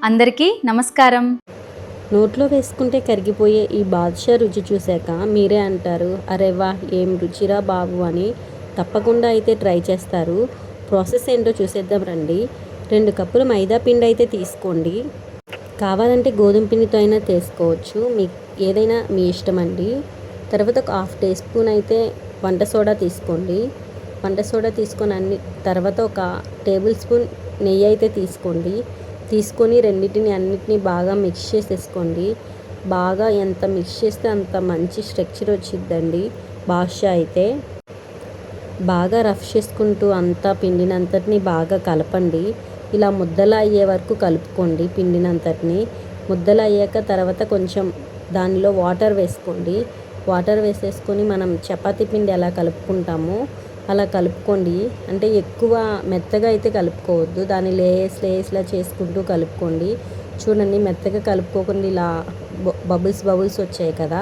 అందరికీ నమస్కారం. నోట్లో వేసుకుంటే కరిగిపోయే ఈ బాదుషా రుచి చూశాక మీరే అంటారు, అరే వా ఏం రుచిరా బాబు అని. తప్పకుండా అయితే ట్రై చేస్తారు. ప్రాసెస్ ఏంటో చూసేద్దాం రండి. 2 కప్పులు మైదా పిండి అయితే తీసుకోండి. కావాలంటే గోధుమ పిండితో అయినా తీసుకోవచ్చు, మీకు ఏదైనా మీ ఇష్టం అండి. తర్వాత ఒక హాఫ్ టీ స్పూన్ అయితే వంట సోడా తీసుకోండి. వంట సోడా తీసుకొని తర్వాత ఒక టేబుల్ స్పూన్ నెయ్యి అయితే తీసుకొని అన్నిటినీ బాగా మిక్స్ చేసేసుకోండి. బాగా ఎంత మిక్స్ చేస్తే అంత మంచి స్ట్రక్చర్ వచ్చిద్దండి. బాదుషా అయితే బాగా రఫ్ చేసుకుంటూ అంతా పిండినంతటిని బాగా కలపండి. ఇలా ముద్దలా అయ్యే వరకు కలుపుకోండి పిండినంతటిని. ముద్దలు అయ్యాక తర్వాత కొంచెం దానిలో వాటర్ వేసుకోండి. వాటర్ వేసేసుకొని మనం చపాతీ పిండి ఎలా కలుపుకుంటామో అలా కలుపుకోండి. అంటే ఎక్కువ మెత్తగా అయితే కలుపుకోవద్దు, దాన్ని లేయర్స్లా చేసుకుంటూ కలుపుకోండి. చూడండి, మెత్తగా కలుపుకోకుండా ఇలా బబుల్స్ వచ్చాయి కదా,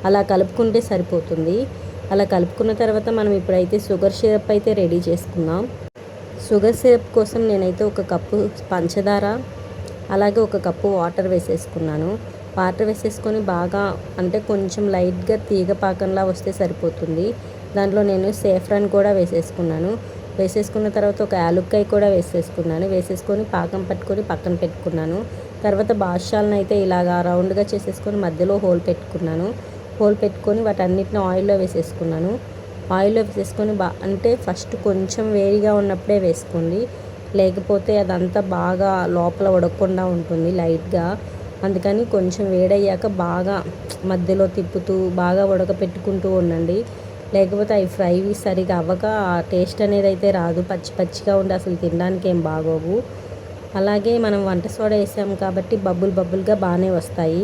అలా కలుపుకుంటే సరిపోతుంది. అలా కలుపుకున్న తర్వాత మనం ఇప్పుడైతే షుగర్ సిరప్ అయితే రెడీ చేసుకుందాం. షుగర్ సిరప్ కోసం నేనైతే 1 కప్పు పంచదార, అలాగే 1 కప్పు వాటర్ వేసేసుకున్నాను. వాటర్ వేసేసుకొని బాగా అంటే కొంచెం లైట్గా తీగ పాకంలా వస్తే సరిపోతుంది. దాంట్లో నేను సేఫ్రాన్ కూడా వేసేసుకున్న తర్వాత ఒక యాలుక్కాయ కూడా వేసేసుకొని పాకం పట్టుకొని పక్కన పెట్టుకున్నాను. తర్వాత బాదుషాలను అయితే ఇలాగా రౌండ్గా చేసేసుకొని మధ్యలో హోల్ పెట్టుకొని వాటన్నిటిని ఆయిల్లో వేసేసుకున్నాను. ఆయిల్లో వేసేసుకొని అంటే ఫస్ట్ కొంచెం వేడిగా ఉన్నప్పుడే వేసుకోండి, లేకపోతే అదంతా బాగా లోపల ఉడకకుండా ఉంటుంది లైట్గా. అందుకని కొంచెం వేడయ్యాక బాగా మధ్యలో తిప్పుతూ బాగా ఉడకపెట్టుకుంటూ ఉండండి. లేకపోతే అవి ఫ్రైవి సరిగా అవ్వక ఆ టేస్ట్ అనేది అయితే రాదు, పచ్చిగా ఉండి అసలు తినడానికి ఏం బాగోవు. అలాగే మనం వంట సోడా వేసాము కాబట్టి బబ్బులుగా బాగానే వస్తాయి.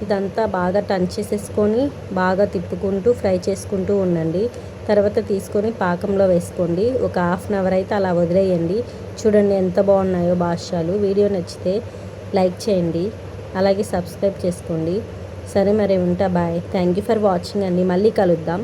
ఇదంతా బాగా టర్న్ చేసేసుకొని బాగా తిప్పుకుంటూ ఫ్రై చేసుకుంటూ ఉండండి. తర్వాత తీసుకొని పాకంలో వేసుకోండి. ఒక హాఫ్ అన్ అవర్ అయితే అలా వదిలేయండి. చూడండి ఎంత బాగున్నాయో బాదుషాలు. వీడియో నచ్చితే లైక్ చేయండి, అలాగే సబ్స్క్రైబ్ చేసుకోండి. సరే మరి ఉంటా, bye. Thank you for watching అండి. మళ్ళీ కలుద్దాం.